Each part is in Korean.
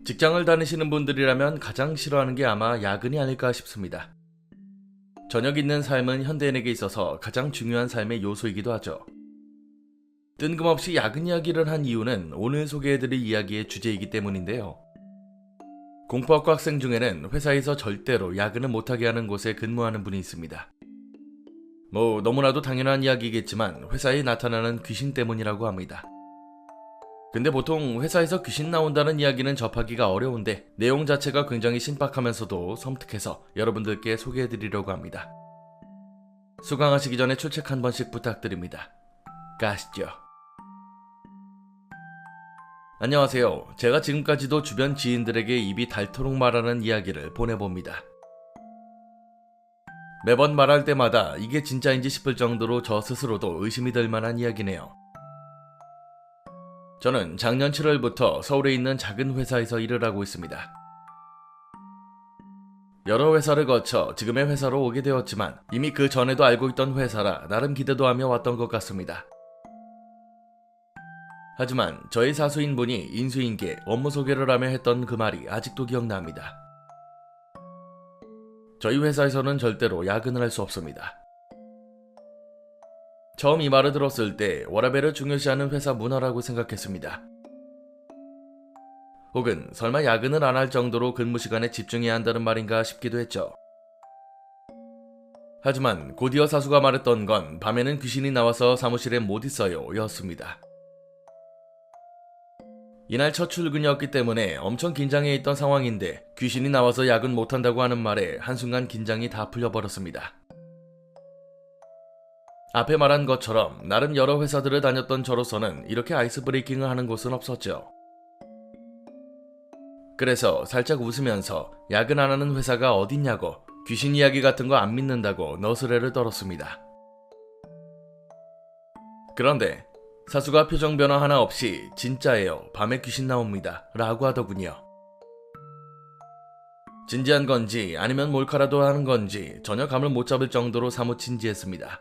직장을 다니시는 분들이라면 가장 싫어하는 게 아마 야근이 아닐까 싶습니다. 저녁 있는 삶은 현대인에게 있어서 가장 중요한 삶의 요소이기도 하죠. 뜬금없이 야근 이야기를 한 이유는 오늘 소개해드릴 이야기의 주제이기 때문인데요. 공포학과 학생 중에는 회사에서 절대로 야근을 못하게 하는 곳에 근무하는 분이 있습니다. 너무나도 당연한 이야기겠지만 회사에 나타나는 귀신 때문이라고 합니다. 근데 보통 회사에서 귀신 나온다는 이야기는 접하기가 어려운데 내용 자체가 굉장히 신박하면서도 섬뜩해서 여러분들께 소개해드리려고 합니다. 수강하시기 전에 출첵 한 번씩 부탁드립니다. 가시죠. 안녕하세요. 제가 지금까지도 주변 지인들에게 입이 닳도록 말하는 이야기를 보내봅니다. 매번 말할 때마다 이게 진짜인지 싶을 정도로 저 스스로도 의심이 들 만한 이야기네요. 저는 작년 7월부터 서울에 있는 작은 회사에서 일을 하고 있습니다. 여러 회사를 거쳐 지금의 회사로 오게 되었지만 이미 그 전에도 알고 있던 회사라 나름 기대도 하며 왔던 것 같습니다. 하지만 저희 사수인 분이 인수인계 업무 소개를 하며 했던 그 말이 아직도 기억납니다. 저희 회사에서는 절대로 야근을 할 수 없습니다. 처음 이 말을 들었을 때 워라밸을 중요시하는 회사 문화라고 생각했습니다. 혹은 설마 야근을 안 할 정도로 근무 시간에 집중해야 한다는 말인가 싶기도 했죠. 하지만 곧이어 사수가 말했던 건 밤에는 귀신이 나와서 사무실에 못 있어요 였습니다. 이날 첫 출근이었기 때문에 엄청 긴장해 있던 상황인데 귀신이 나와서 야근 못한다고 하는 말에 한순간 긴장이 다 풀려버렸습니다. 앞에 말한 것처럼 나름 여러 회사들을 다녔던 저로서는 이렇게 아이스 브레이킹을 하는 곳은 없었죠. 그래서 살짝 웃으면서 야근 안 하는 회사가 어딨냐고 귀신 이야기 같은 거 안 믿는다고 너스레를 떨었습니다. 그런데 사수가 표정 변화 하나 없이 진짜예요. 밤에 귀신 나옵니다. 라고 하더군요. 진지한 건지 아니면 몰카라도 하는 건지 전혀 감을 못 잡을 정도로 사뭇 진지했습니다.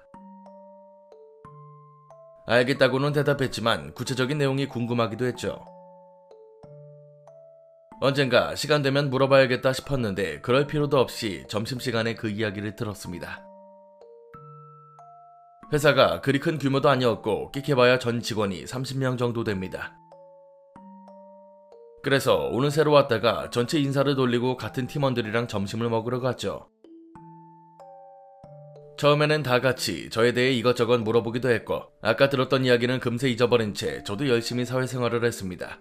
알겠다고는 대답했지만 구체적인 내용이 궁금하기도 했죠. 언젠가 시간 되면 물어봐야겠다 싶었는데 그럴 필요도 없이 점심시간에 그 이야기를 들었습니다. 회사가 그리 큰 규모도 아니었고 끽해봐야 전 직원이 30명 정도 됩니다. 그래서 오늘 새로 왔다가 전체 인사를 돌리고 같은 팀원들이랑 점심을 먹으러 갔죠. 처음에는 다 같이 저에 대해 이것저것 물어보기도 했고 아까 들었던 이야기는 금세 잊어버린 채 저도 열심히 사회생활을 했습니다.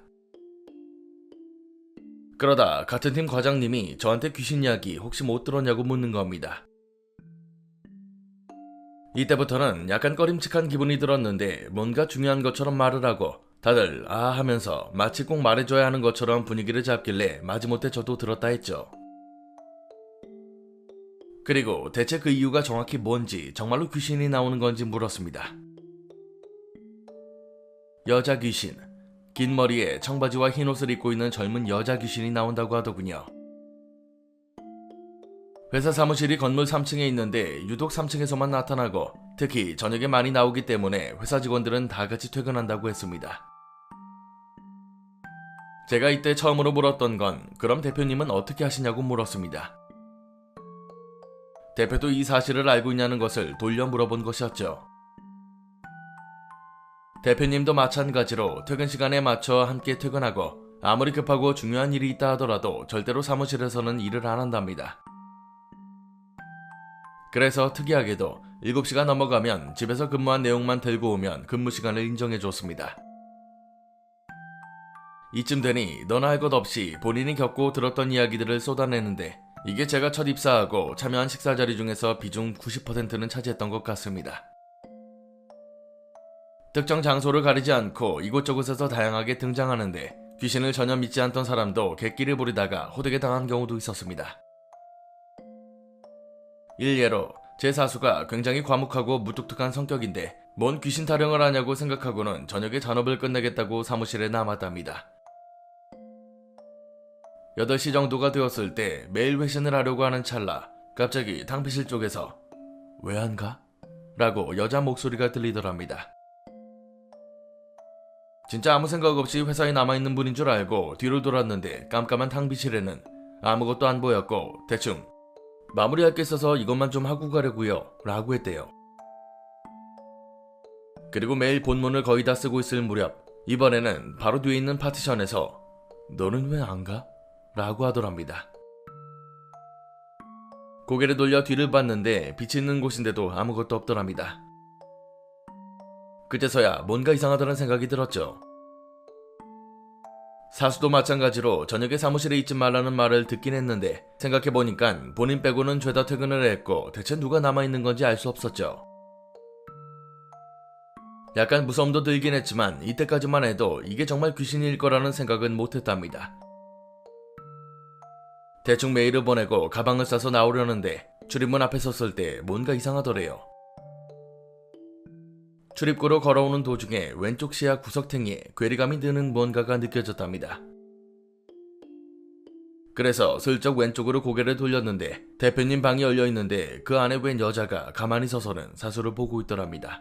그러다 같은 팀 과장님이 저한테 귀신 이야기 혹시 못 들었냐고 묻는 겁니다. 이때부터는 약간 꺼림칙한 기분이 들었는데 뭔가 중요한 것처럼 말을 하고 다들 아 하면서 마치 꼭 말해줘야 하는 것처럼 분위기를 잡길래 마지못해 저도 들었다 했죠. 그리고 대체 그 이유가 정확히 뭔지 정말로 귀신이 나오는 건지 물었습니다. 여자 귀신, 긴 머리에 청바지와 흰 옷을 입고 있는 젊은 여자 귀신이 나온다고 하더군요. 회사 사무실이 건물 3층에 있는데 유독 3층에서만 나타나고 특히 저녁에 많이 나오기 때문에 회사 직원들은 다 같이 퇴근한다고 했습니다. 제가 이때 처음으로 물었던 건 그럼 대표님은 어떻게 하시냐고 물었습니다. 대표도 이 사실을 알고 있냐는 것을 돌려 물어본 것이었죠. 대표님도 마찬가지로 퇴근 시간에 맞춰 함께 퇴근하고 아무리 급하고 중요한 일이 있다 하더라도 절대로 사무실에서는 일을 안 한답니다. 그래서 특이하게도 7시가 넘어가면 집에서 근무한 내용만 들고 오면 근무 시간을 인정해줬습니다. 이쯤 되니 너나 할 것 없이 본인이 겪고 들었던 이야기들을 쏟아내는데 이게 제가 첫 입사하고 참여한 식사 자리 중에서 비중 90%는 차지했던 것 같습니다. 특정 장소를 가리지 않고 이곳저곳에서 다양하게 등장하는데 귀신을 전혀 믿지 않던 사람도 객기를 부리다가 호되게 당한 경우도 있었습니다. 일례로 제 사수가 굉장히 과묵하고 무뚝뚝한 성격인데 뭔 귀신 타령을 하냐고 생각하고는 저녁에 잔업을 끝내겠다고 사무실에 남았답니다. 8시 정도가 되었을 때 매일 회신을 하려고 하는 찰나 갑자기 탕비실 쪽에서 왜 안 가? 라고 여자 목소리가 들리더랍니다. 진짜 아무 생각 없이 회사에 남아있는 분인 줄 알고 뒤를 돌았는데 깜깜한 탕비실에는 아무것도 안 보였고 대충 마무리할 게 있어서 이것만 좀 하고 가려고요 라고 했대요. 그리고 매일 본문을 거의 다 쓰고 있을 무렵 이번에는 바로 뒤에 있는 파티션에서 너는 왜 안 가? 라고 하더랍니다. 고개를 돌려 뒤를 봤는데 빛이 있는 곳인데도 아무것도 없더랍니다. 그제서야 뭔가 이상하다는 생각이 들었죠. 사수도 마찬가지로 저녁에 사무실에 있지 말라는 말을 듣긴 했는데 생각해보니까 본인 빼고는 죄다 퇴근을 했고 대체 누가 남아있는 건지 알 수 없었죠. 약간 무서움도 들긴 했지만 이때까지만 해도 이게 정말 귀신일 거라는 생각은 못했답니다. 대충 메일을 보내고 가방을 싸서 나오려는데 출입문 앞에 섰을 때 뭔가 이상하더래요. 출입구로 걸어오는 도중에 왼쪽 시야 구석탱이에 괴리감이 드는 뭔가가 느껴졌답니다. 그래서 슬쩍 왼쪽으로 고개를 돌렸는데 대표님 방이 열려있는데 그 안에 웬 여자가 가만히 서서는 사수를 보고 있더랍니다.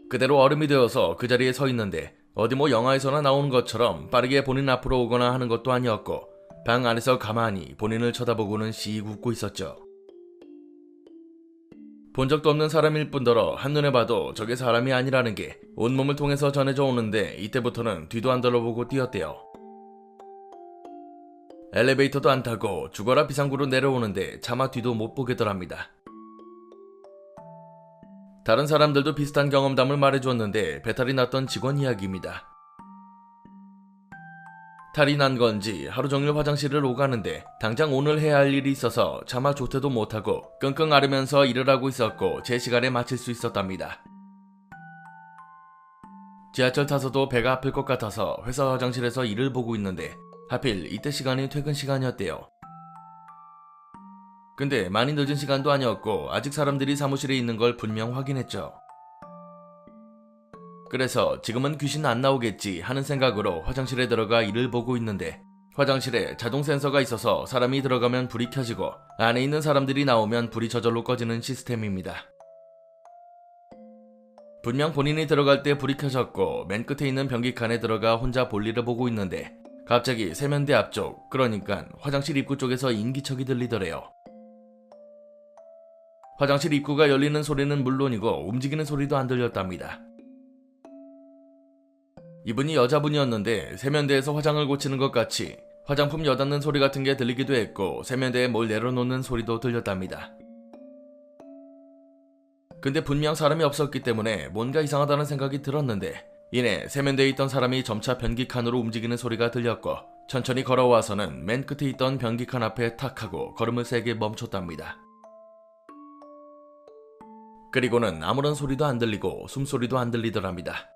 그대로 얼음이 되어서 그 자리에 서 있는데 어디 뭐 영화에서나 나오는 것처럼 빠르게 본인 앞으로 오거나 하는 것도 아니었고 방 안에서 가만히 본인을 쳐다보고는 씩 웃고 있었죠. 본 적도 없는 사람일 뿐더러 한눈에 봐도 저게 사람이 아니라는 게 온몸을 통해서 전해져 오는데 이때부터는 뒤도 안 돌아보고 뛰었대요. 엘리베이터도 안 타고 죽어라 비상구로 내려오는데 차마 뒤도 못 보겠더랍니다. 다른 사람들도 비슷한 경험담을 말해주었는데 배탈이 났던 직원 이야기입니다. 탈이 난 건지 하루 종일 화장실을 오가는데 당장 오늘 해야 할 일이 있어서 차마 조퇴도 못하고 끙끙 앓으면서 일을 하고 있었고 제 시간에 마칠 수 있었답니다. 지하철 타서도 배가 아플 것 같아서 회사 화장실에서 일을 보고 있는데 하필 이때 시간이 퇴근 시간이었대요. 근데 많이 늦은 시간도 아니었고 아직 사람들이 사무실에 있는 걸 분명 확인했죠. 그래서 지금은 귀신 안 나오겠지 하는 생각으로 화장실에 들어가 일을 보고 있는데 화장실에 자동 센서가 있어서 사람이 들어가면 불이 켜지고 안에 있는 사람들이 나오면 불이 저절로 꺼지는 시스템입니다. 분명 본인이 들어갈 때 불이 켜졌고 맨 끝에 있는 변기칸에 들어가 혼자 볼일을 보고 있는데 갑자기 세면대 앞쪽, 그러니까 화장실 입구 쪽에서 인기척이 들리더래요. 화장실 입구가 열리는 소리는 물론이고 움직이는 소리도 안 들렸답니다. 이분이 여자분이었는데 세면대에서 화장을 고치는 것 같이 화장품 여닫는 소리 같은 게 들리기도 했고 세면대에 뭘 내려놓는 소리도 들렸답니다. 근데 분명 사람이 없었기 때문에 뭔가 이상하다는 생각이 들었는데 이내 세면대에 있던 사람이 점차 변기칸으로 움직이는 소리가 들렸고 천천히 걸어와서는 맨 끝에 있던 변기칸 앞에 탁 하고 걸음을 세게 멈췄답니다. 그리고는 아무런 소리도 안 들리고 숨소리도 안 들리더랍니다.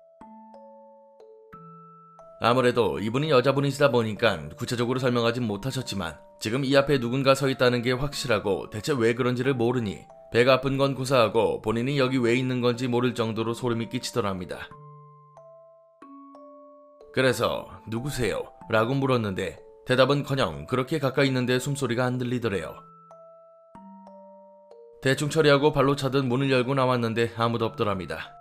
아무래도 이분이 여자분이시다 보니까 구체적으로 설명하진 못하셨지만 지금 이 앞에 누군가 서 있다는 게 확실하고 대체 왜 그런지를 모르니 배가 아픈 건 고사하고 본인이 여기 왜 있는 건지 모를 정도로 소름이 끼치더랍니다. 그래서 누구세요? 라고 물었는데 대답은커녕 그렇게 가까이 있는데 숨소리가 안 들리더래요. 대충 처리하고 발로 차듯 문을 열고 나왔는데 아무도 없더랍니다.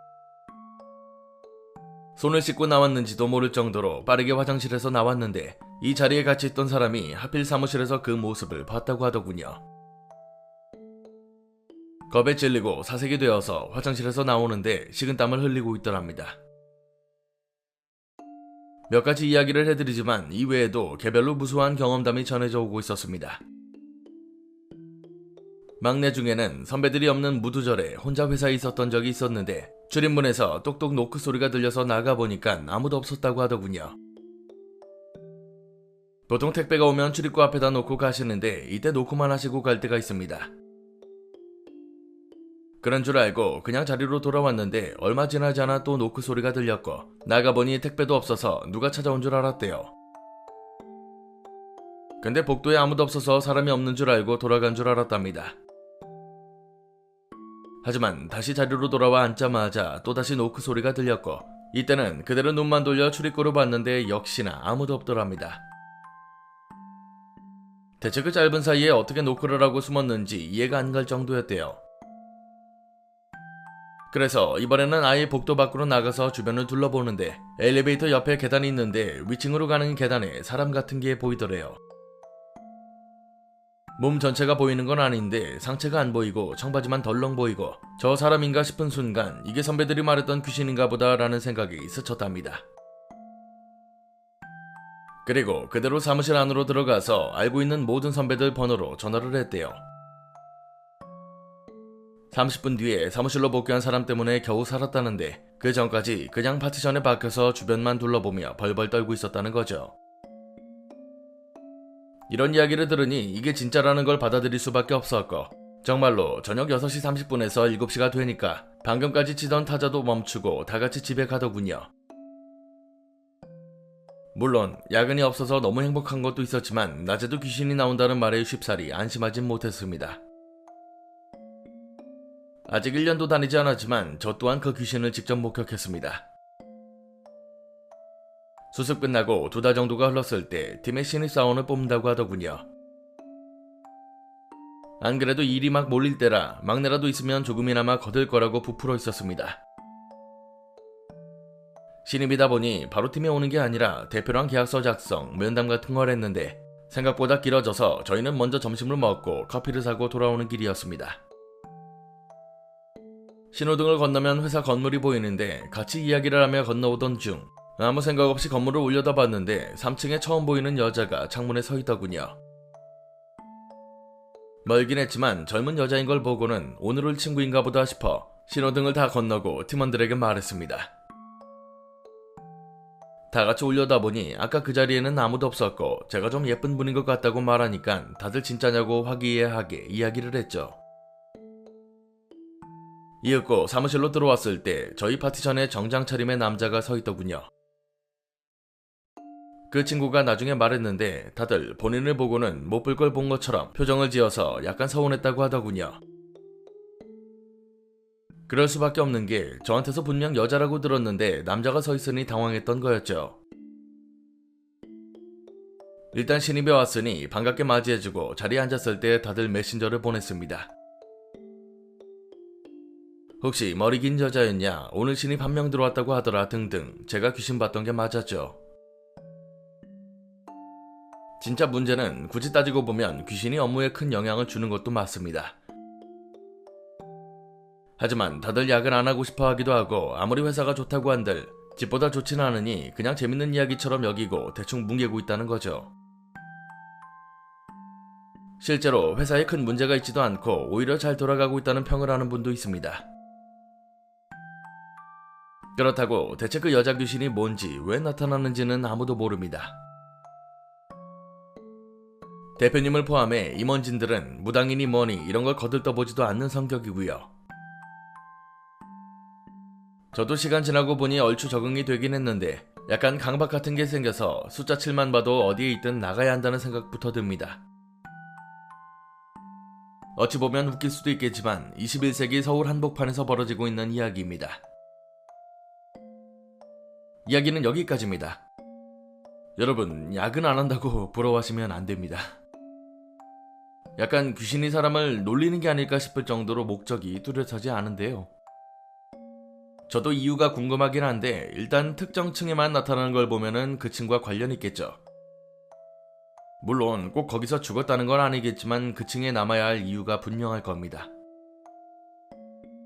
손을 씻고 나왔는지도 모를 정도로 빠르게 화장실에서 나왔는데 이 자리에 같이 있던 사람이 하필 사무실에서 그 모습을 봤다고 하더군요. 겁에 찔리고 사색이 되어서 화장실에서 나오는데 식은땀을 흘리고 있더랍니다. 몇 가지 이야기를 해드리지만 이외에도 개별로 무수한 경험담이 전해져 오고 있었습니다. 막내 중에는 선배들이 없는 무두절에 혼자 회사에 있었던 적이 있었는데 출입문에서 똑똑 노크 소리가 들려서 나가보니까 아무도 없었다고 하더군요. 보통 택배가 오면 출입구 앞에다 놓고 가시는데 이때 놓고만 하시고 갈 때가 있습니다. 그런 줄 알고 그냥 자리로 돌아왔는데 얼마 지나지 않아 또 노크 소리가 들렸고 나가보니 택배도 없어서 누가 찾아온 줄 알았대요. 근데 복도에 아무도 없어서 사람이 없는 줄 알고 돌아간 줄 알았답니다. 하지만 다시 자리로 돌아와 앉자마자 또다시 노크 소리가 들렸고 이때는 그대로 눈만 돌려 출입구로 봤는데 역시나 아무도 없더랍니다. 대체 그 짧은 사이에 어떻게 노크를 하고 숨었는지 이해가 안 갈 정도였대요. 그래서 이번에는 아예 복도 밖으로 나가서 주변을 둘러보는데 엘리베이터 옆에 계단이 있는데 위층으로 가는 계단에 사람 같은 게 보이더래요. 몸 전체가 보이는 건 아닌데 상체가 안 보이고 청바지만 덜렁 보이고 저 사람인가 싶은 순간 이게 선배들이 말했던 귀신인가 보다 라는 생각이 스쳤답니다. 그리고 그대로 사무실 안으로 들어가서 알고 있는 모든 선배들 번호로 전화를 했대요. 30분 뒤에 사무실로 복귀한 사람 때문에 겨우 살았다는데 그 전까지 그냥 파티션에 박혀서 주변만 둘러보며 벌벌 떨고 있었다는 거죠. 이런 이야기를 들으니 이게 진짜라는 걸 받아들일 수밖에 없었고 정말로 저녁 6시 30분에서 7시가 되니까 방금까지 치던 타자도 멈추고 다같이 집에 가더군요. 물론 야근이 없어서 너무 행복한 것도 있었지만 낮에도 귀신이 나온다는 말에 쉽사리 안심하진 못했습니다. 아직 1년도 다니지 않았지만 저 또한 그 귀신을 직접 목격했습니다. 수습 끝나고 2달 정도가 흘렀을 때 팀의 신입사원을 뽑는다고 하더군요. 안 그래도 일이 막 몰릴 때라 막내라도 있으면 조금이나마 거들 거라고 부풀어 있었습니다. 신입이다 보니 바로 팀에 오는 게 아니라 대표랑 계약서 작성, 면담 같은 걸 했는데 생각보다 길어져서 저희는 먼저 점심을 먹고 커피를 사고 돌아오는 길이었습니다. 신호등을 건너면 회사 건물이 보이는데 같이 이야기를 하며 건너오던 중 아무 생각 없이 건물을 올려다봤는데 3층에 처음 보이는 여자가 창문에 서 있더군요. 멀긴 했지만 젊은 여자인 걸 보고는 오늘 올 친구인가 보다 싶어 신호등을 다 건너고 팀원들에게 말했습니다. 다같이 올려다보니 아까 그 자리에는 아무도 없었고 제가 좀 예쁜 분인 것 같다고 말하니까 다들 진짜냐고 화기애애하게 이야기를 했죠. 이윽고 사무실로 들어왔을 때 저희 파티션에 정장 차림의 남자가 서 있더군요. 그 친구가 나중에 말했는데 다들 본인을 보고는 못 볼 걸 본 것처럼 표정을 지어서 약간 서운했다고 하더군요. 그럴 수밖에 없는 게 저한테서 분명 여자라고 들었는데 남자가 서 있으니 당황했던 거였죠. 일단 신입이 왔으니 반갑게 맞이해주고 자리에 앉았을 때 다들 메신저를 보냈습니다. 혹시 머리 긴 여자였냐, 오늘 신입 한 명 들어왔다고 하더라 등등 제가 귀신 봤던 게 맞았죠. 진짜 문제는 굳이 따지고 보면 귀신이 업무에 큰 영향을 주는 것도 맞습니다. 하지만 다들 야근 안 하고 싶어 하기도 하고 아무리 회사가 좋다고 한들 집보다 좋지는 않으니 그냥 재밌는 이야기처럼 여기고 대충 뭉개고 있다는 거죠. 실제로 회사에 큰 문제가 있지도 않고 오히려 잘 돌아가고 있다는 평을 하는 분도 있습니다. 그렇다고 대체 그 여자 귀신이 뭔지 왜 나타나는지는 아무도 모릅니다. 대표님을 포함해 임원진들은 무당이니 뭐니 이런 걸 거들떠보지도 않는 성격이고요. 저도 시간 지나고 보니 얼추 적응이 되긴 했는데 약간 강박 같은 게 생겨서 숫자 7만 봐도 어디에 있든 나가야 한다는 생각부터 듭니다. 어찌 보면 웃길 수도 있겠지만 21세기 서울 한복판에서 벌어지고 있는 이야기입니다. 이야기는 여기까지입니다. 여러분, 야근 안 한다고 부러워하시면 안 됩니다. 약간 귀신이 사람을 놀리는 게 아닐까 싶을 정도로 목적이 뚜렷하지 않은데요. 저도 이유가 궁금하긴 한데 일단 특정 층에만 나타나는 걸 보면은 그 층과 관련이 있겠죠. 물론 꼭 거기서 죽었다는 건 아니겠지만 그 층에 남아야 할 이유가 분명할 겁니다.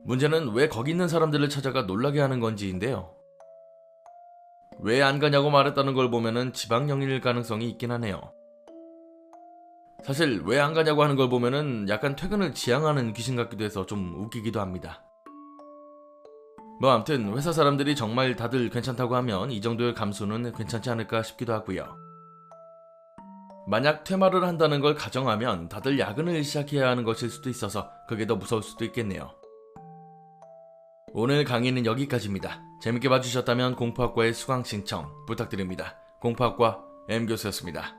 문제는 왜 거기 있는 사람들을 찾아가 놀라게 하는 건지인데요. 왜 안 가냐고 말했다는 걸 보면은 지방령일 가능성이 있긴 하네요. 사실 왜 안 가냐고 하는 걸 보면은 약간 퇴근을 지향하는 귀신 같기도 해서 좀 웃기기도 합니다. 뭐 암튼 회사 사람들이 정말 다들 괜찮다고 하면 이 정도의 감수는 괜찮지 않을까 싶기도 하고요. 만약 퇴마를 한다는 걸 가정하면 다들 야근을 시작해야 하는 것일 수도 있어서 그게 더 무서울 수도 있겠네요. 오늘 강의는 여기까지입니다. 재밌게 봐주셨다면 공포학과의 수강 신청 부탁드립니다. 공포학과 M교수였습니다.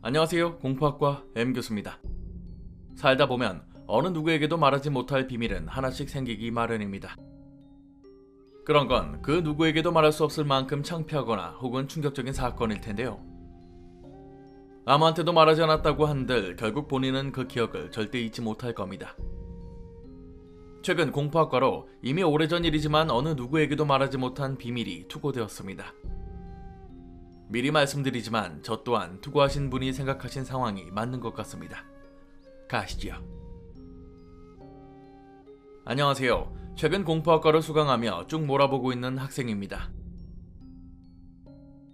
안녕하세요. 공포학과 M교수입니다. 살다 보면 어느 누구에게도 말하지 못할 비밀은 하나씩 생기기 마련입니다. 그런 건 그 누구에게도 말할 수 없을 만큼 창피하거나 혹은 충격적인 사건일 텐데요. 아무한테도 말하지 않았다고 한들 결국 본인은 그 기억을 절대 잊지 못할 겁니다. 최근 공포학과로 이미 오래전 일이지만 어느 누구에게도 말하지 못한 비밀이 투고되었습니다. 미리 말씀드리지만 저 또한 투고하신 분이 생각하신 상황이 맞는 것 같습니다. 가시죠. 안녕하세요. 최근 공포학과를 수강하며 쭉 몰아보고 있는 학생입니다.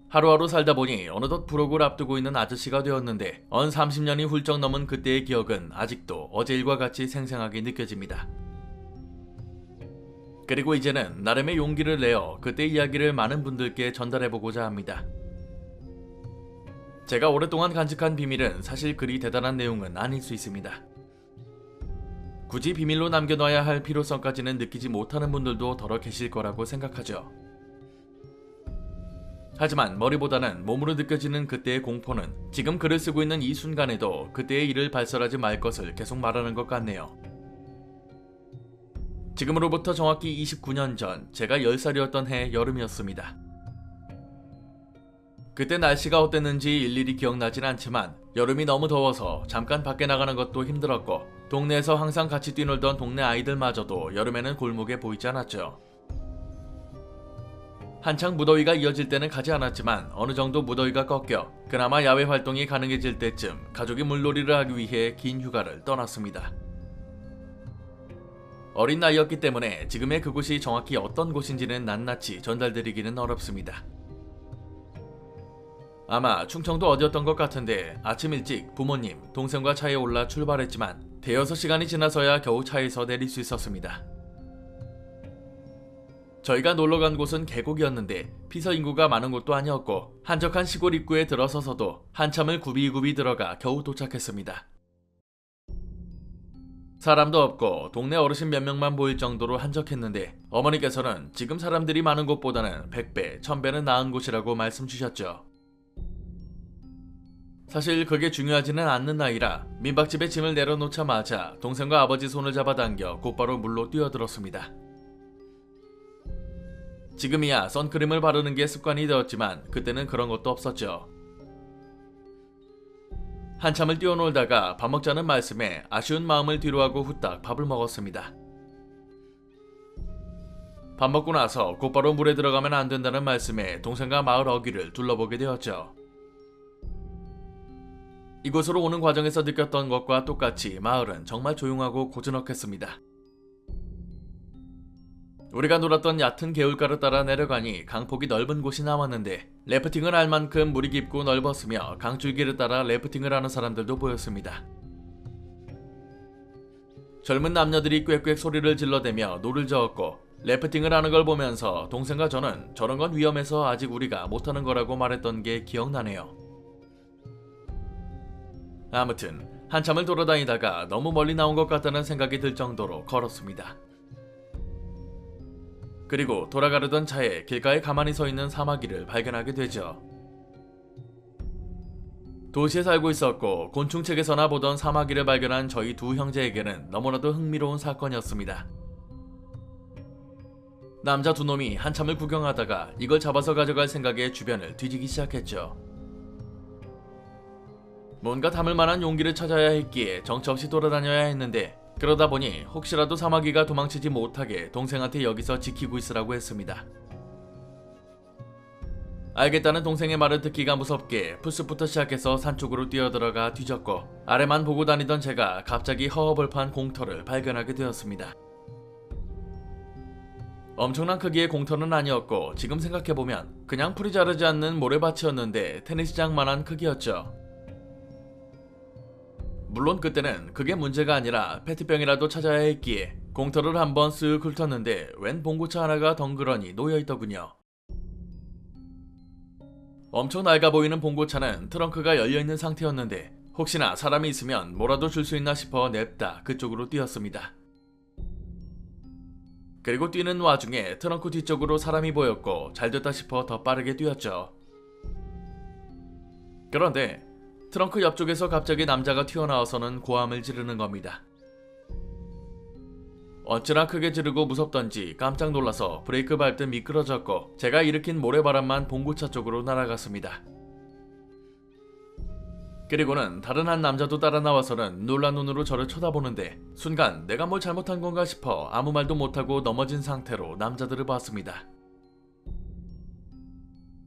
하루하루 살다 보니 어느덧 불혹을 앞두고 있는 아저씨가 되었는데 언 30년이 훌쩍 넘은 그때의 기억은 아직도 어제 일과 같이 생생하게 느껴집니다. 그리고 이제는 나름의 용기를 내어 그때 이야기를 많은 분들께 전달해보고자 합니다. 제가 오랫동안 간직한 비밀은 사실 그리 대단한 내용은 아닐 수 있습니다. 굳이 비밀로 남겨놔야 할 필요성까지는 느끼지 못하는 분들도 더러 계실 거라고 생각하죠. 하지만 머리보다는 몸으로 느껴지는 그때의 공포는 지금 글을 쓰고 있는 이 순간에도 그때의 일을 발설하지 말 것을 계속 말하는 것 같네요. 지금으로부터 정확히 29년 전 제가 10살이었던 해 여름이었습니다. 그때 날씨가 어땠는지 일일이 기억나진 않지만 여름이 너무 더워서 잠깐 밖에 나가는 것도 힘들었고 동네에서 항상 같이 뛰놀던 동네 아이들마저도 여름에는 골목에 보이지 않았죠. 한창 무더위가 이어질 때는 가지 않았지만 어느 정도 무더위가 꺾여 그나마 야외 활동이 가능해질 때쯤 가족이 물놀이를 하기 위해 긴 휴가를 떠났습니다. 어린 나이였기 때문에 지금의 그곳이 정확히 어떤 곳인지는 낱낱이 전달드리기는 어렵습니다. 아마 충청도 어디였던 것 같은데 아침 일찍 부모님, 동생과 차에 올라 출발했지만 대여섯 시간이 지나서야 겨우 차에서 내릴 수 있었습니다. 저희가 놀러간 곳은 계곡이었는데 피서 인구가 많은 곳도 아니었고 한적한 시골 입구에 들어서서도 한참을 굽이굽이 들어가 겨우 도착했습니다. 사람도 없고 동네 어르신 몇 명만 보일 정도로 한적했는데 어머니께서는 지금 사람들이 많은 곳보다는 100배, 1000배는 나은 곳이라고 말씀 주셨죠. 사실 그게 중요하지는 않는 나이라 민박집에 짐을 내려놓자마자 동생과 아버지 손을 잡아당겨 곧바로 물로 뛰어들었습니다. 지금이야 선크림을 바르는 게 습관이 되었지만 그때는 그런 것도 없었죠. 한참을 뛰어놀다가 밥 먹자는 말씀에 아쉬운 마음을 뒤로하고 후딱 밥을 먹었습니다. 밥 먹고 나서 곧바로 물에 들어가면 안 된다는 말씀에 동생과 마을 어귀를 둘러보게 되었죠. 이곳으로 오는 과정에서 느꼈던 것과 똑같이 마을은 정말 조용하고 고즈넉했습니다. 우리가 놀았던 얕은 개울가를 따라 내려가니 강폭이 넓은 곳이 남았는데 래프팅을 할 만큼 물이 깊고 넓었으며 강줄기를 따라 래프팅을 하는 사람들도 보였습니다. 젊은 남녀들이 꽥꽥 소리를 질러대며 노를 저었고 래프팅을 하는 걸 보면서 동생과 저는 저런 건 위험해서 아직 우리가 못하는 거라고 말했던 게 기억나네요. 아무튼 한참을 돌아다니다가 너무 멀리 나온 것 같다는 생각이 들 정도로 걸었습니다. 그리고 돌아가려던 차에 길가에 가만히 서 있는 사마귀를 발견하게 되죠. 도시에 살고 있었고 곤충책에서나 보던 사마귀를 발견한 저희 두 형제에게는 너무나도 흥미로운 사건이었습니다. 남자 두 놈이 한참을 구경하다가 이걸 잡아서 가져갈 생각에 주변을 뒤지기 시작했죠. 뭔가 담을 만한 용기를 찾아야 했기에 정처없이 돌아다녀야 했는데 그러다 보니 혹시라도 사마귀가 도망치지 못하게 동생한테 여기서 지키고 있으라고 했습니다. 알겠다는 동생의 말을 듣기가 무섭게 풀숲부터 시작해서 산 쪽으로 뛰어들어가 뒤졌고 아래만 보고 다니던 제가 갑자기 허허벌판 공터를 발견하게 되었습니다. 엄청난 크기의 공터는 아니었고 지금 생각해보면 그냥 풀이 자르지 않는 모래밭이었는데 테니스장만한 크기였죠. 물론 그때는 그게 문제가 아니라 페트병이라도 찾아야 했기에 공터를 한번 쓱 훑었는데 웬 봉고차 하나가 덩그러니 놓여있더군요. 엄청 낡아 보이는 봉고차는 트렁크가 열려있는 상태였는데 혹시나 사람이 있으면 뭐라도 줄 수 있나 싶어 냅다 그쪽으로 뛰었습니다. 그리고 뛰는 와중에 트렁크 뒤쪽으로 사람이 보였고 잘됐다 싶어 더 빠르게 뛰었죠. 그런데 트렁크 옆쪽에서 갑자기 남자가 튀어나와서는 고함을 지르는 겁니다. 어찌나 크게 지르고 무섭던지 깜짝 놀라서 브레이크 밟듯 미끄러졌고 제가 일으킨 모래바람만 봉고차 쪽으로 날아갔습니다. 그리고는 다른 한 남자도 따라 나와서는 놀란 눈으로 저를 쳐다보는데 순간 내가 뭘 잘못한 건가 싶어 아무 말도 못하고 넘어진 상태로 남자들을 봤습니다.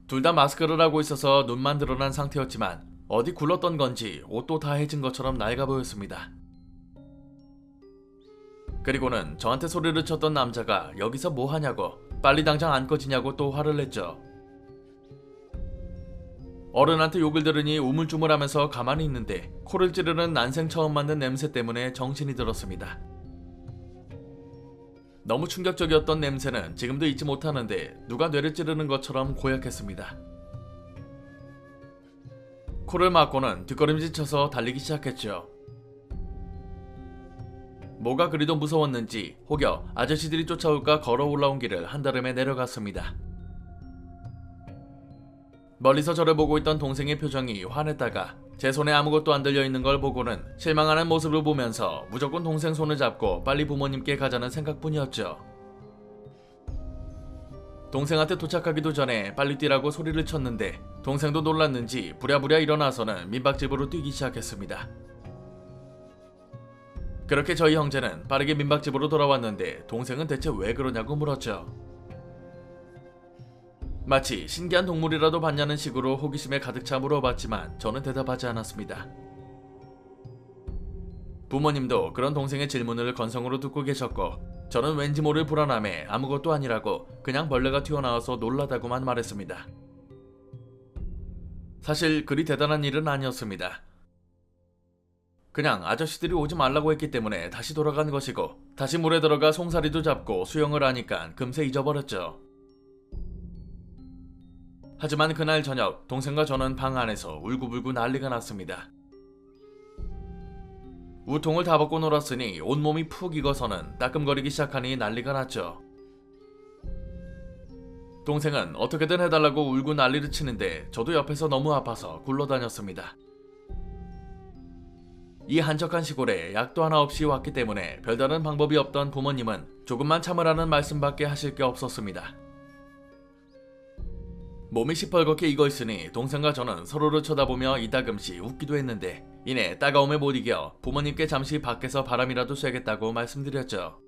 둘 다 마스크를 하고 있어서 눈만 드러난 상태였지만 어디 굴렀던 건지 옷도 다 해진 것처럼 낡아 보였습니다. 그리고는 저한테 소리를 쳤던 남자가 여기서 뭐 하냐고 빨리 당장 안 꺼지냐고 또 화를 냈죠. 어른한테 욕을 들으니 우물쭈물하면서 가만히 있는데 코를 찌르는 난생 처음 맡는 냄새 때문에 정신이 들었습니다. 너무 충격적이었던 냄새는 지금도 잊지 못하는데 누가 뇌를 찌르는 것처럼 고약했습니다. 코를 막고는 뒷걸음질 쳐서 달리기 시작했죠. 뭐가 그리도 무서웠는지 혹여 아저씨들이 쫓아올까 걸어 올라온 길을 한달음에 내려갔습니다. 멀리서 저를 보고 있던 동생의 표정이 환했다가 제 손에 아무것도 안 들려있는 걸 보고는 실망하는 모습을 보면서 무조건 동생 손을 잡고 빨리 부모님께 가자는 생각뿐이었죠. 동생한테 도착하기도 전에 빨리 뛰라고 소리를 쳤는데 동생도 놀랐는지 부랴부랴 일어나서는 민박집으로 뛰기 시작했습니다. 그렇게 저희 형제는 빠르게 민박집으로 돌아왔는데 동생은 대체 왜 그러냐고 물었죠. 마치 신기한 동물이라도 봤냐는 식으로 호기심에 가득 차 물어봤지만 저는 대답하지 않았습니다. 부모님도 그런 동생의 질문을 건성으로 듣고 계셨고 저는 왠지 모를 불안함에 아무것도 아니라고 그냥 벌레가 튀어나와서 놀라다고만 말했습니다. 사실 그리 대단한 일은 아니었습니다. 그냥 아저씨들이 오지 말라고 했기 때문에 다시 돌아간 것이고 다시 물에 들어가 송사리도 잡고 수영을 하니까 금세 잊어버렸죠. 하지만 그날 저녁 동생과 저는 방 안에서 울고불고 난리가 났습니다. 우통을 다 벗고 놀았으니 온몸이 푹 익어서는 따끔거리기 시작하니 난리가 났죠. 동생은 어떻게든 해달라고 울고 난리를 치는데 저도 옆에서 너무 아파서 굴러다녔습니다. 이 한적한 시골에 약도 하나 없이 왔기 때문에 별다른 방법이 없던 부모님은 조금만 참으라는 말씀밖에 하실 게 없었습니다. 몸이 시뻘겋게 익어있으니 동생과 저는 서로를 쳐다보며 이따금씩 웃기도 했는데 이내 따가움에 못 이겨 부모님께 잠시 밖에서 바람이라도 쐬겠다고 말씀드렸죠.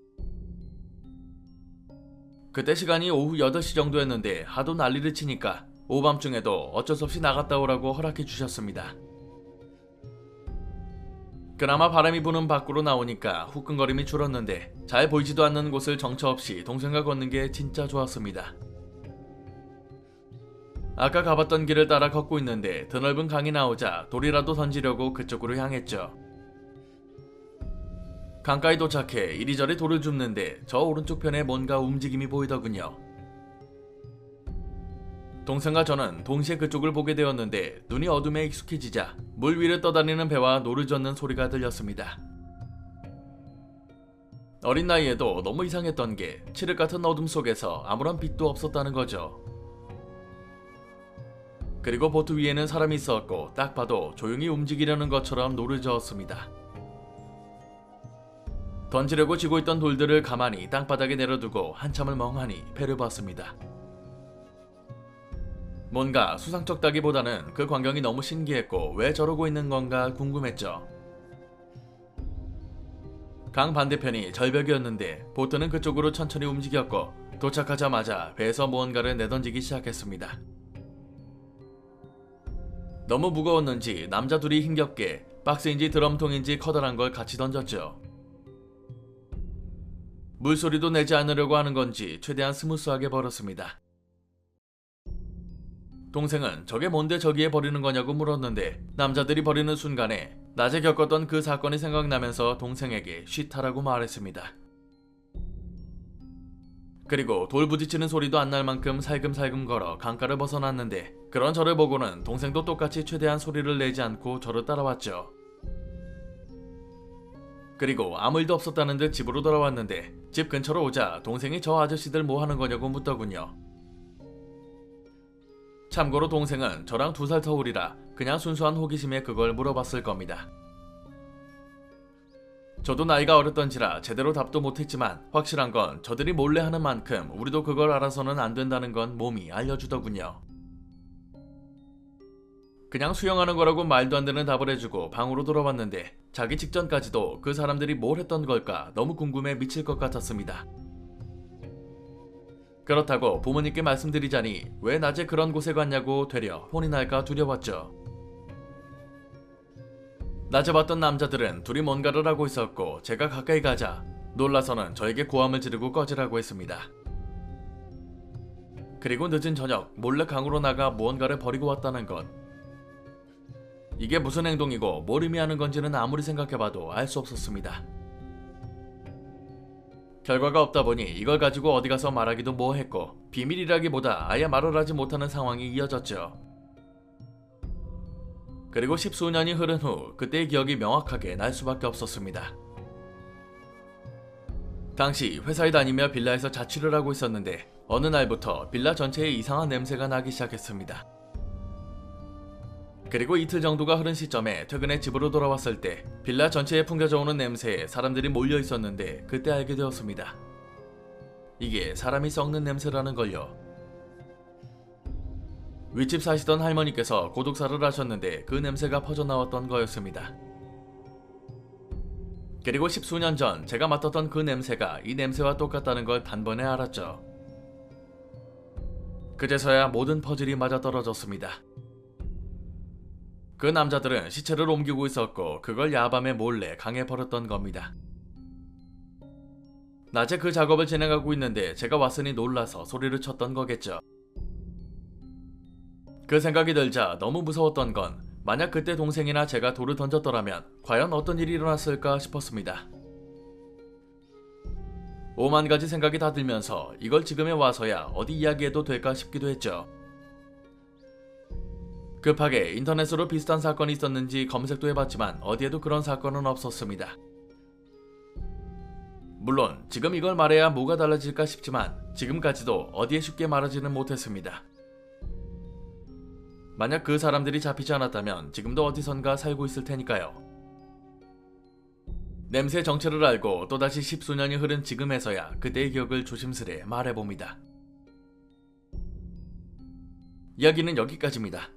그때 시간이 오후 8시 정도였는데 하도 난리를 치니까 오밤중에도 어쩔 수 없이 나갔다 오라고 허락해 주셨습니다. 그나마 바람이 부는 밖으로 나오니까 후끈거림이 줄었는데 잘 보이지도 않는 곳을 정처 없이 동생과 걷는 게 진짜 좋았습니다. 아까 가봤던 길을 따라 걷고 있는데 드넓은 강이 나오자 돌이라도 던지려고 그쪽으로 향했죠. 강가에 도착해 이리저리 돌을 줍는데 저 오른쪽 편에 뭔가 움직임이 보이더군요. 동생과 저는 동시에 그쪽을 보게 되었는데 눈이 어둠에 익숙해지자 물 위를 떠다니는 배와 노를 젓는 소리가 들렸습니다. 어린 나이에도 너무 이상했던 게 칠흑 같은 어둠 속에서 아무런 빛도 없었다는 거죠. 그리고 보트 위에는 사람이 있었고 딱 봐도 조용히 움직이려는 것처럼 노를 저었습니다. 던지려고 쥐고 있던 돌들을 가만히 땅바닥에 내려두고 한참을 멍하니 배를 봤습니다. 뭔가 수상쩍다기보다는 그 광경이 너무 신기했고 왜 저러고 있는 건가 궁금했죠. 강 반대편이 절벽이었는데 보트는 그쪽으로 천천히 움직였고 도착하자마자 배에서 무언가를 내던지기 시작했습니다. 너무 무거웠는지 남자 둘이 힘겹게 박스인지 드럼통인지 커다란 걸 같이 던졌죠. 물소리도 내지 않으려고 하는 건지 최대한 스무스하게 버렸습니다. 동생은 저게 뭔데 저기에 버리는 거냐고 물었는데 남자들이 버리는 순간에 낮에 겪었던 그 사건이 생각나면서 동생에게 쉿하라고 말했습니다. 그리고 돌 부딪히는 소리도 안 날 만큼 살금살금 걸어 강가를 벗어났는데 그런 저를 보고는 동생도 똑같이 최대한 소리를 내지 않고 저를 따라왔죠. 그리고 아무 일도 없었다는 듯 집으로 돌아왔는데 집 근처로 오자 동생이 저 아저씨들 뭐 하는 거냐고 묻더군요. 참고로 동생은 저랑 2살 터울이라 그냥 순수한 호기심에 그걸 물어봤을 겁니다. 저도 나이가 어렸던지라 제대로 답도 못했지만 확실한 건 저들이 몰래 하는 만큼 우리도 그걸 알아서는 안 된다는 건 몸이 알려주더군요. 그냥 수영하는 거라고 말도 안 되는 답을 해주고 방으로 돌아왔는데 자기 직전까지도 그 사람들이 뭘 했던 걸까 너무 궁금해 미칠 것 같았습니다. 그렇다고 부모님께 말씀드리자니 왜 낮에 그런 곳에 갔냐고 되려 혼이 날까 두려웠죠. 낮에 봤던 남자들은 둘이 뭔가를 하고 있었고 제가 가까이 가자 놀라서는 저에게 고함을 지르고 꺼지라고 했습니다. 그리고 늦은 저녁 몰래 강으로 나가 무언가를 버리고 왔다는 것. 이게 무슨 행동이고 뭘 의미하는 건지는 아무리 생각해봐도 알 수 없었습니다. 결과가 없다 보니 이걸 가지고 어디 가서 말하기도 뭐했고 비밀이라기보다 아예 말을 하지 못하는 상황이 이어졌죠. 그리고 십수년이 흐른 후 그때의 기억이 명확하게 날 수밖에 없었습니다. 당시 회사에 다니며 빌라에서 자취를 하고 있었는데 어느 날부터 빌라 전체에 이상한 냄새가 나기 시작했습니다. 그리고 이틀 정도가 흐른 시점에 퇴근해 집으로 돌아왔을 때 빌라 전체에 풍겨져 오는 냄새에 사람들이 몰려 있었는데 그때 알게 되었습니다. 이게 사람이 썩는 냄새라는 걸요. 윗집 사시던 할머니께서 고독사를 하셨는데 그 냄새가 퍼져나왔던 거였습니다. 그리고 십수년 전 제가 맡았던 그 냄새가 이 냄새와 똑같다는 걸 단번에 알았죠. 그제서야 모든 퍼즐이 맞아떨어졌습니다. 그 남자들은 시체를 옮기고 있었고 그걸 야밤에 몰래 강에 버렸던 겁니다. 낮에 그 작업을 진행하고 있는데 제가 왔으니 놀라서 소리를 쳤던 거겠죠. 그 생각이 들자 너무 무서웠던 건 만약 그때 동생이나 제가 돌을 던졌더라면 과연 어떤 일이 일어났을까 싶었습니다. 오만 가지 생각이 다 들면서 이걸 지금에 와서야 어디 이야기해도 될까 싶기도 했죠. 급하게 인터넷으로 비슷한 사건이 있었는지 검색도 해봤지만 어디에도 그런 사건은 없었습니다. 물론 지금 이걸 말해야 뭐가 달라질까 싶지만 지금까지도 어디에 쉽게 말하지는 못했습니다. 만약 그 사람들이 잡히지 않았다면 지금도 어디선가 살고 있을 테니까요. 냄새 정체를 알고 또다시 십수년이 흐른 지금에서야 그때의 기억을 조심스레 말해봅니다. 이야기는 여기까지입니다.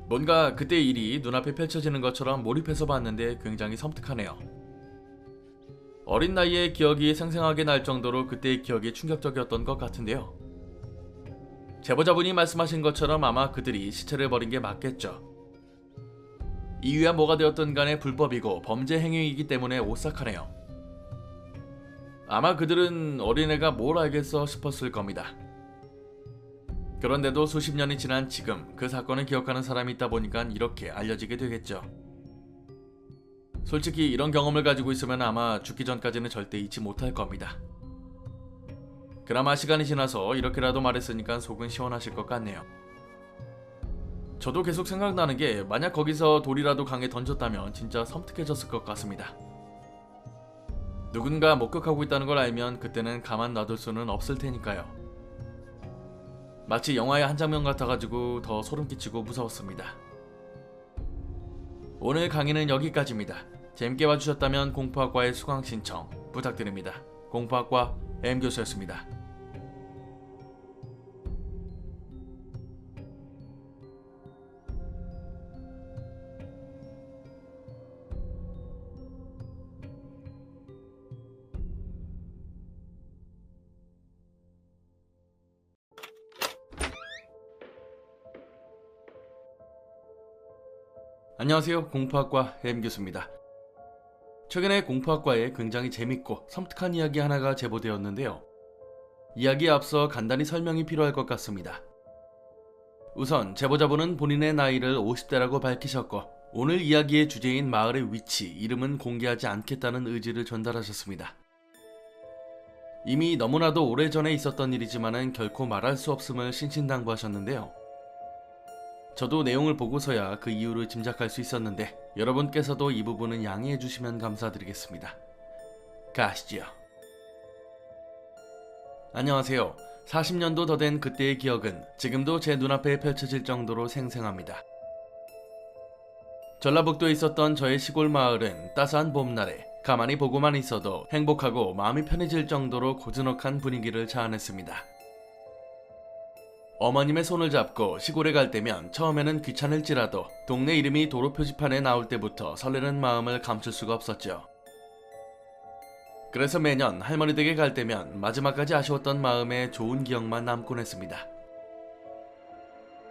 뭔가 그때의 일이 눈앞에 펼쳐지는 것처럼 몰입해서 봤는데 굉장히 섬뜩하네요. 어린 나이에 기억이 생생하게 날 정도로 그때의 기억이 충격적이었던 것 같은데요. 제보자분이 말씀하신 것처럼 아마 그들이 시체를 버린 게 맞겠죠. 이유야 뭐가 되었든 간에 불법이고 범죄 행위이기 때문에 오싹하네요. 아마 그들은 어린애가 뭘 알겠어 싶었을 겁니다. 그런데도 수십 년이 지난 지금 그 사건을 기억하는 사람이 있다 보니까 이렇게 알려지게 되겠죠. 솔직히 이런 경험을 가지고 있으면 아마 죽기 전까지는 절대 잊지 못할 겁니다. 그나마 시간이 지나서 이렇게라도 말했으니까 속은 시원하실 것 같네요. 저도 계속 생각나는 게 만약 거기서 돌이라도 강에 던졌다면 진짜 섬뜩해졌을 것 같습니다. 누군가 목격하고 있다는 걸 알면 그때는 가만 놔둘 수는 없을 테니까요. 마치 영화의 한 장면 같아가지고 더 소름 끼치고 무서웠습니다. 오늘 강의는 여기까지입니다. 재밌게 봐주셨다면 공포학과의 수강 신청 부탁드립니다. 공포학과 M교수였습니다. 안녕하세요. 공포학과 M교수입니다. 최근에 공포학과에 굉장히 재밌고 섬뜩한 이야기 하나가 제보되었는데요. 이야기에 앞서 간단히 설명이 필요할 것 같습니다. 우선 제보자분은 본인의 나이를 50대라고 밝히셨고 오늘 이야기의 주제인 마을의 위치, 이름은 공개하지 않겠다는 의지를 전달하셨습니다. 이미 너무나도 오래전에 있었던 일이지만은 결코 말할 수 없음을 신신당부하셨는데요. 저도 내용을 보고서야 그 이유를 짐작할 수 있었는데 여러분께서도 이 부분은 양해해 주시면 감사드리겠습니다. 가시죠. 안녕하세요. 40년도 더 된 그때의 기억은 지금도 제 눈앞에 펼쳐질 정도로 생생합니다. 전라북도에 있었던 저의 시골 마을은 따스한 봄날에 가만히 보고만 있어도 행복하고 마음이 편해질 정도로 고즈넉한 분위기를 자아냈습니다. 어머님의 손을 잡고 시골에 갈 때면 처음에는 귀찮을지라도 동네 이름이 도로 표지판에 나올 때부터 설레는 마음을 감출 수가 없었죠. 그래서 매년 할머니 댁에 갈 때면 마지막까지 아쉬웠던 마음에 좋은 기억만 남곤 했습니다.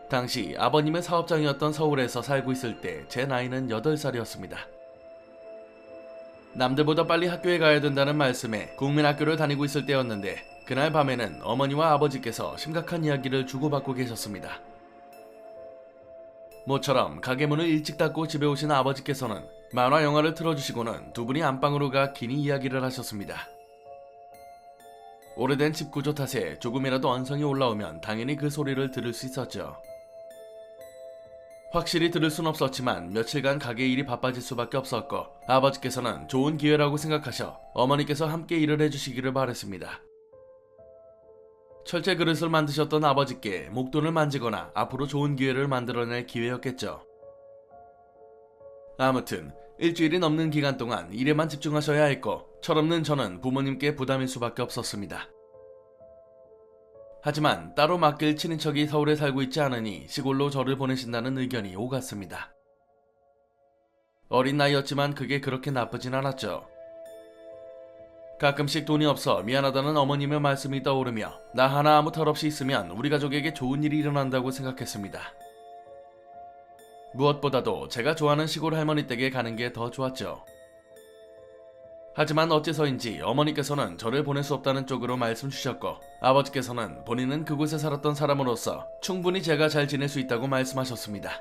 당시 아버님의 사업장이었던 서울에서 살고 있을 때 제 나이는 8살이었습니다. 남들보다 빨리 학교에 가야 된다는 말씀에 국민학교를 다니고 있을 때였는데 그날 밤에는 어머니와 아버지께서 심각한 이야기를 주고받고 계셨습니다. 모처럼 가게 문을 일찍 닫고 집에 오신 아버지께서는 만화 영화를 틀어주시고는 두 분이 안방으로 가 긴 이야기를 하셨습니다. 오래된 집 구조 탓에 조금이라도 언성이 올라오면 당연히 그 소리를 들을 수 있었죠. 확실히 들을 순 없었지만 며칠간 가게 일이 바빠질 수밖에 없었고 아버지께서는 좋은 기회라고 생각하셔 어머니께서 함께 일을 해주시기를 바랬습니다. 철제 그릇을 만드셨던 아버지께 목돈을 만지거나 앞으로 좋은 기회를 만들어낼 기회였겠죠. 아무튼 일주일이 넘는 기간 동안 일에만 집중하셔야 했고 철없는 저는 부모님께 부담일 수밖에 없었습니다. 하지만 따로 맡길 친인척이 서울에 살고 있지 않으니 시골로 저를 보내신다는 의견이 오갔습니다. 어린 나이였지만 그게 그렇게 나쁘진 않았죠. 가끔씩 돈이 없어 미안하다는 어머님의 말씀이 떠오르며 나 하나 아무 털 없이 있으면 우리 가족에게 좋은 일이 일어난다고 생각했습니다. 무엇보다도 제가 좋아하는 시골 할머니 댁에 가는 게 더 좋았죠. 하지만 어째서인지 어머니께서는 저를 보낼 수 없다는 쪽으로 말씀 주셨고 아버지께서는 본인은 그곳에 살았던 사람으로서 충분히 제가 잘 지낼 수 있다고 말씀하셨습니다.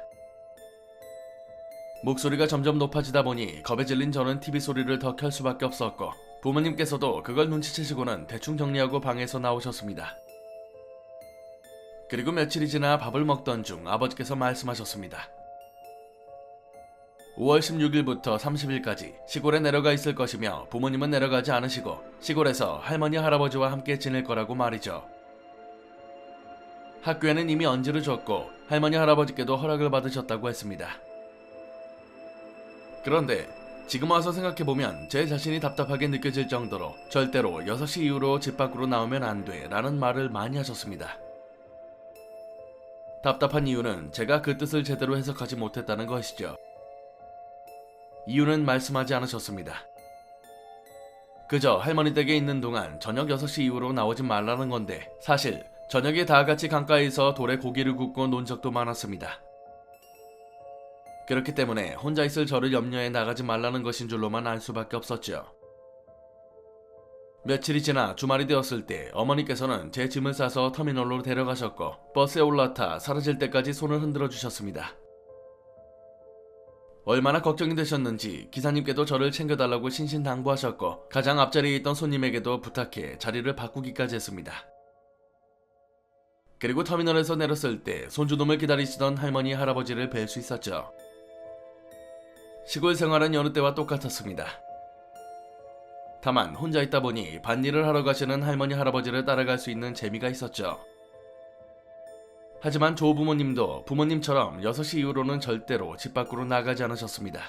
목소리가 점점 높아지다 보니 겁에 질린 저는 TV 소리를 더 켤 수밖에 없었고 부모님께서도 그걸 눈치채시고는 대충 정리하고 방에서 나오셨습니다. 그리고 며칠이 지나 밥을 먹던 중 아버지께서 말씀하셨습니다. 5월 16일부터 30일까지 시골에 내려가 있을 것이며 부모님은 내려가지 않으시고 시골에서 할머니 할아버지와 함께 지낼 거라고 말이죠. 학교에는 이미 언지를 줬고 할머니 할아버지께도 허락을 받으셨다고 했습니다. 그런데 지금 와서 생각해보면 제 자신이 답답하게 느껴질 정도로 절대로 6시 이후로 집 밖으로 나오면 안 돼 라는 말을 많이 하셨습니다. 답답한 이유는 제가 그 뜻을 제대로 해석하지 못했다는 것이죠. 이유는 말씀하지 않으셨습니다. 그저 할머니 댁에 있는 동안 저녁 6시 이후로 나오지 말라는 건데 사실 저녁에 다 같이 강가에서 돌에 고기를 굽고 논 적도 많았습니다. 그렇기 때문에 혼자 있을 저를 염려해 나가지 말라는 것인 줄로만 알 수밖에 없었죠. 며칠이 지나 주말이 되었을 때 어머니께서는 제 짐을 싸서 터미널로 데려가셨고 버스에 올라타 사라질 때까지 손을 흔들어 주셨습니다. 얼마나 걱정이 되셨는지 기사님께도 저를 챙겨달라고 신신당부하셨고 가장 앞자리에 있던 손님에게도 부탁해 자리를 바꾸기까지 했습니다. 그리고 터미널에서 내렸을 때 손주놈을 기다리시던 할머니 할아버지를 뵐 수 있었죠. 시골 생활은 여느 때와 똑같았습니다. 다만 혼자 있다 보니 밭일을 하러 가시는 할머니 할아버지를 따라갈 수 있는 재미가 있었죠. 하지만 조부모님도 부모님처럼 6시 이후로는 절대로 집 밖으로 나가지 않으셨습니다.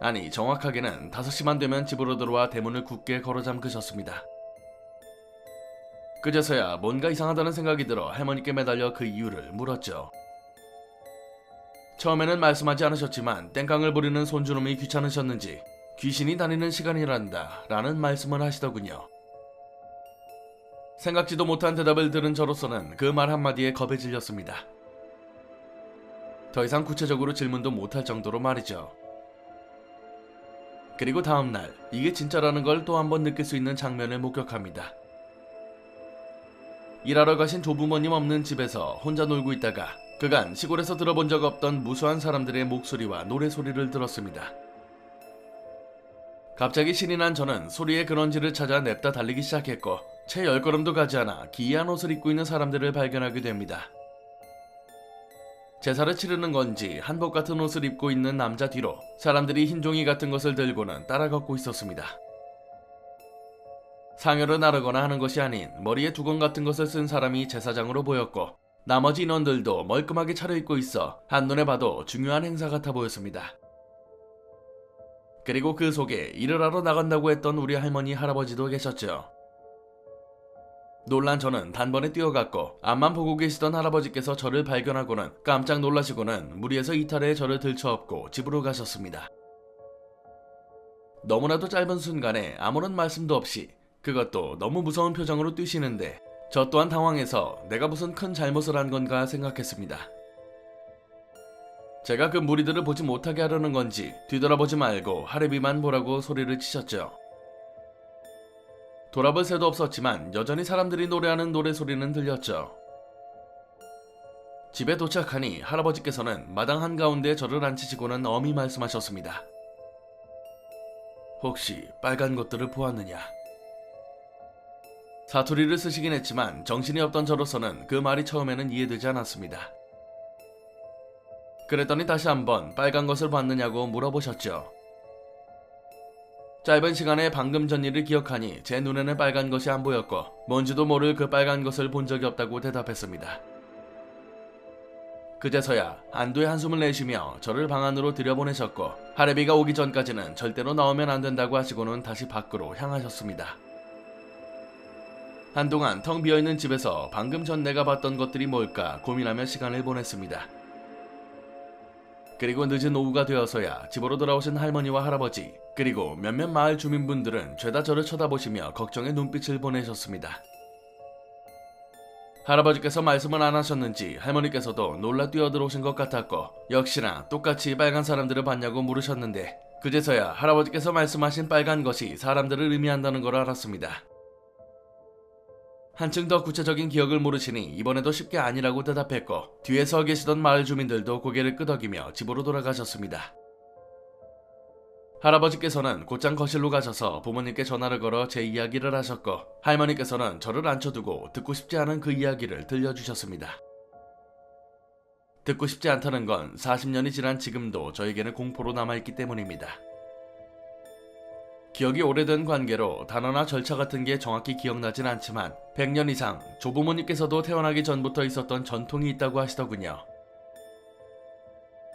아니 정확하게는 5시만 되면 집으로 들어와 대문을 굳게 걸어 잠그셨습니다. 그제서야 뭔가 이상하다는 생각이 들어 할머니께 매달려 그 이유를 물었죠. 처음에는 말씀하지 않으셨지만 땡깡을 부리는 손주놈이 귀찮으셨는지 귀신이 다니는 시간이란다 라는 말씀을 하시더군요. 생각지도 못한 대답을 들은 저로서는 그 말 한마디에 겁에 질렸습니다. 더 이상 구체적으로 질문도 못할 정도로 말이죠. 그리고 다음날 이게 진짜라는 걸 또 한 번 느낄 수 있는 장면을 목격합니다. 일하러 가신 조부모님 없는 집에서 혼자 놀고 있다가 그간 시골에서 들어본 적 없던 무수한 사람들의 목소리와 노래소리를 들었습니다. 갑자기 신이 난 저는 소리의 근원지를 찾아 냅다 달리기 시작했고 채 10걸음도 가지 않아 기이한 옷을 입고 있는 사람들을 발견하게 됩니다. 제사를 치르는 건지 한복 같은 옷을 입고 있는 남자 뒤로 사람들이 흰 종이 같은 것을 들고는 따라 걷고 있었습니다. 상여를 나르거나 하는 것이 아닌 머리에 두건 같은 것을 쓴 사람이 제사장으로 보였고 나머지 인원들도 멀끔하게 차려입고 있어 한눈에 봐도 중요한 행사 같아 보였습니다. 그리고 그 속에 일을 하러 나간다고 했던 우리 할머니 할아버지도 계셨죠. 놀란 저는 단번에 뛰어갔고 앞만 보고 계시던 할아버지께서 저를 발견하고는 깜짝 놀라시고는 무리해서 이탈해 저를 들쳐업고 집으로 가셨습니다. 너무나도 짧은 순간에 아무런 말씀도 없이, 그것도 너무 무서운 표정으로 뛰시는데 저 또한 당황해서 내가 무슨 큰 잘못을 한 건가 생각했습니다. 제가 그 무리들을 보지 못하게 하려는 건지 뒤돌아보지 말고 하레비만 보라고 소리를 치셨죠. 돌아볼 새도 없었지만 여전히 사람들이 노래하는 노래소리는 들렸죠. 집에 도착하니 할아버지께서는 마당 한가운데 저를 앉히시고는 엄히 말씀하셨습니다. 혹시 빨간 것들을 보았느냐? 사투리를 쓰시긴 했지만 정신이 없던 저로서는 그 말이 처음에는 이해되지 않았습니다. 그랬더니 다시 한번 빨간 것을 봤느냐고 물어보셨죠. 짧은 시간에 방금 전 일을 기억하니 제 눈에는 빨간 것이 안 보였고 뭔지도 모를 그 빨간 것을 본 적이 없다고 대답했습니다. 그제서야 안도의 한숨을 내쉬며 저를 방 안으로 들여보내셨고 할애비가 오기 전까지는 절대로 나오면 안 된다고 하시고는 다시 밖으로 향하셨습니다. 한동안 텅 비어있는 집에서 방금 전 내가 봤던 것들이 뭘까 고민하며 시간을 보냈습니다. 그리고 늦은 오후가 되어서야 집으로 돌아오신 할머니와 할아버지, 그리고 몇몇 마을 주민분들은 죄다 저를 쳐다보시며 걱정의 눈빛을 보내셨습니다. 할아버지께서 말씀을 안 하셨는지 할머니께서도 놀라 뛰어들어오신 것 같았고 역시나 똑같이 빨간 사람들을 봤냐고 물으셨는데 그제서야 할아버지께서 말씀하신 빨간 것이 사람들을 의미한다는 걸 알았습니다. 한층 더 구체적인 기억을 물으시니 이번에도 쉽게 아니라고 대답했고 뒤에 서 계시던 마을 주민들도 고개를 끄덕이며 집으로 돌아가셨습니다. 할아버지께서는 곧장 거실로 가셔서 부모님께 전화를 걸어 제 이야기를 하셨고 할머니께서는 저를 앉혀두고 듣고 싶지 않은 그 이야기를 들려주셨습니다. 듣고 싶지 않다는 건 40년이 지난 지금도 저에게는 공포로 남아있기 때문입니다. 기억이 오래된 관계로 단어나 절차 같은 게 정확히 기억나진 않지만 100년 이상 조부모님께서도 태어나기 전부터 있었던 전통이 있다고 하시더군요.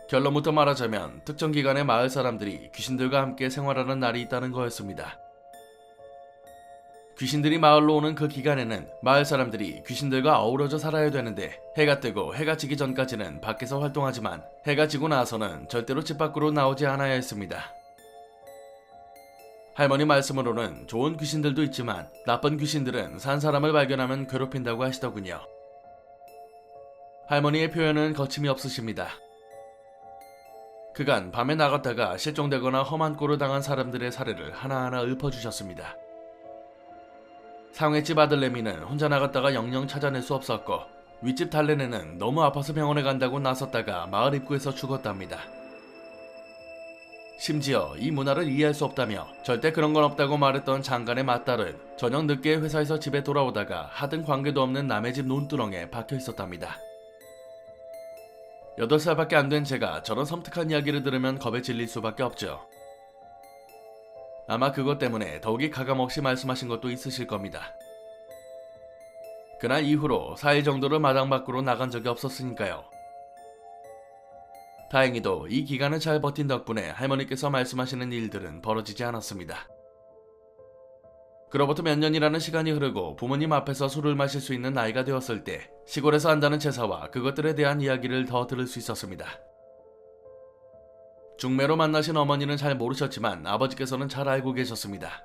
결론부터 말하자면 특정 기간에 마을 사람들이 귀신들과 함께 생활하는 날이 있다는 거였습니다. 귀신들이 마을로 오는 그 기간에는 마을 사람들이 귀신들과 어우러져 살아야 되는데 해가 뜨고 해가 지기 전까지는 밖에서 활동하지만 해가 지고 나서는 절대로 집 밖으로 나오지 않아야 했습니다. 할머니 말씀으로는 좋은 귀신들도 있지만 나쁜 귀신들은 산 사람을 발견하면 괴롭힌다고 하시더군요. 할머니의 표현은 거침이 없으십니다. 그간 밤에 나갔다가 실종되거나 험한 꼴을 당한 사람들의 사례를 하나하나 읊어주셨습니다. 상회집 아들내미는 혼자 나갔다가 영영 찾아낼 수 없었고 윗집 달래내는 너무 아파서 병원에 간다고 나섰다가 마을 입구에서 죽었답니다. 심지어 이 문화를 이해할 수 없다며 절대 그런 건 없다고 말했던 장간의 맏딸은 저녁 늦게 회사에서 집에 돌아오다가 하등 관계도 없는 남의 집 논두렁에 박혀 있었답니다. 8살밖에 안 된 제가 저런 섬뜩한 이야기를 들으면 겁에 질릴 수밖에 없죠. 아마 그것 때문에 더욱이 가감없이 말씀하신 것도 있으실 겁니다. 그날 이후로 4일 정도를 마당 밖으로 나간 적이 없었으니까요. 다행히도 이 기간을 잘 버틴 덕분에 할머니께서 말씀하시는 일들은 벌어지지 않았습니다. 그로부터 몇 년이라는 시간이 흐르고 부모님 앞에서 술을 마실 수 있는 나이가 되었을 때 시골에서 한다는 제사와 그것들에 대한 이야기를 더 들을 수 있었습니다. 중매로 만나신 어머니는 잘 모르셨지만 아버지께서는 잘 알고 계셨습니다.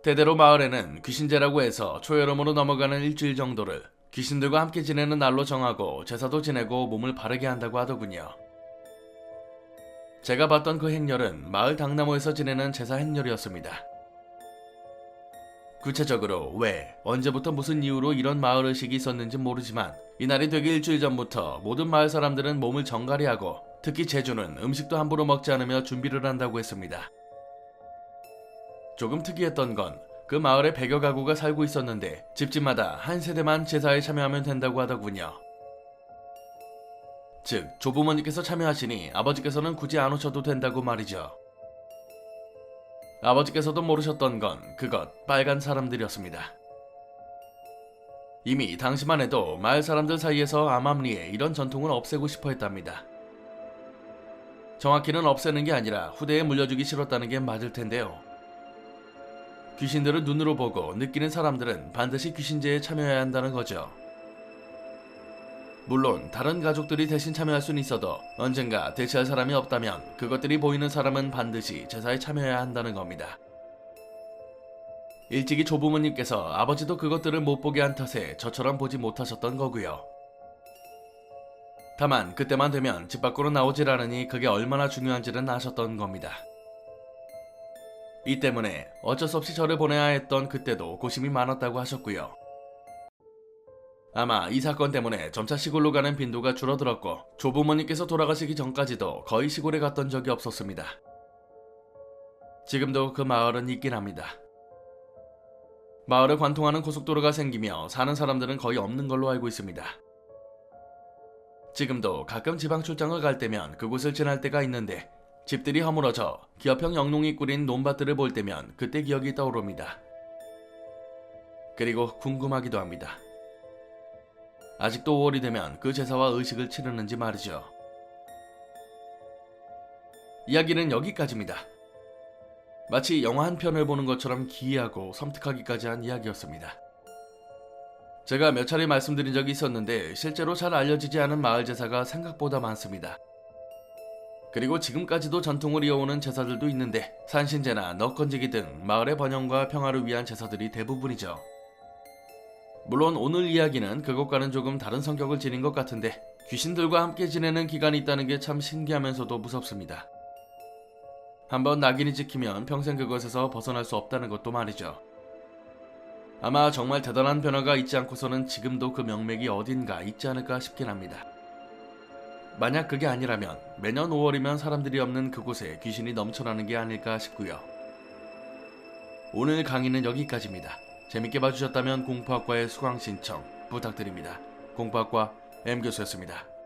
대대로 마을에는 귀신제라고 해서 초여름으로 넘어가는 일주일 정도를 귀신들과 함께 지내는 날로 정하고 제사도 지내고 몸을 바르게 한다고 하더군요. 제가 봤던 그 행렬은 마을 당나무에서 지내는 제사 행렬이었습니다. 구체적으로 왜, 언제부터 무슨 이유로 이런 마을 의식이 있었는지 모르지만 이날이 되기 일주일 전부터 모든 마을 사람들은 몸을 정갈이하고 특히 제주는 음식도 함부로 먹지 않으며 준비를 한다고 했습니다. 조금 특이했던 건 그 마을에 100여 가구가 살고 있었는데 집집마다 한 세대만 제사에 참여하면 된다고 하더군요. 즉 조부모님께서 참여하시니 아버지께서는 굳이 안 오셔도 된다고 말이죠. 아버지께서도 모르셨던 건 그것 빨간 사람들이었습니다. 이미 당시만 해도 마을 사람들 사이에서 암암리에 이런 전통을 없애고 싶어 했답니다. 정확히는 없애는 게 아니라 후대에 물려주기 싫었다는 게 맞을 텐데요. 귀신들을 눈으로 보고 느끼는 사람들은 반드시 귀신제에 참여해야 한다는 거죠. 물론 다른 가족들이 대신 참여할 수는 있어도 언젠가 대체할 사람이 없다면 그것들이 보이는 사람은 반드시 제사에 참여해야 한다는 겁니다. 일찍이 조부모님께서 아버지도 그것들을 못 보게 한 탓에 저처럼 보지 못하셨던 거고요. 다만 그때만 되면 집 밖으로 나오질 않으니 그게 얼마나 중요한지는 아셨던 겁니다. 이 때문에 어쩔 수 없이 저를 보내야 했던 그때도 고심이 많았다고 하셨고요. 아마 이 사건 때문에 점차 시골로 가는 빈도가 줄어들었고 조부모님께서 돌아가시기 전까지도 거의 시골에 갔던 적이 없었습니다. 지금도 그 마을은 있긴 합니다. 마을을 관통하는 고속도로가 생기며 사는 사람들은 거의 없는 걸로 알고 있습니다. 지금도 가끔 지방 출장을 갈 때면 그곳을 지날 때가 있는데 집들이 허물어져 기업형 영농이 꾸린 논밭들을 볼 때면 그때 기억이 떠오릅니다. 그리고 궁금하기도 합니다. 아직도 5월이 되면 그 제사와 의식을 치르는지 말이죠. 이야기는 여기까지입니다. 마치 영화 한 편을 보는 것처럼 기이하고 섬뜩하기까지 한 이야기였습니다. 제가 몇 차례 말씀드린 적이 있었는데 실제로 잘 알려지지 않은 마을 제사가 생각보다 많습니다. 그리고 지금까지도 전통을 이어오는 제사들도 있는데 산신제나 넋건지기 등 마을의 번영과 평화를 위한 제사들이 대부분이죠. 물론 오늘 이야기는 그것과는 조금 다른 성격을 지닌 것 같은데 귀신들과 함께 지내는 기간이 있다는 게 참 신기하면서도 무섭습니다. 한번 낙인이 찍히면 평생 그것에서 벗어날 수 없다는 것도 말이죠. 아마 정말 대단한 변화가 있지 않고서는 지금도 그 명맥이 어딘가 있지 않을까 싶긴 합니다. 만약 그게 아니라면 매년 5월이면 사람들이 없는 그곳에 귀신이 넘쳐나는 게 아닐까 싶고요. 오늘 강의는 여기까지입니다. 재밌게 봐주셨다면 공포학과의 수강 신청 부탁드립니다. 공포학과 M교수였습니다.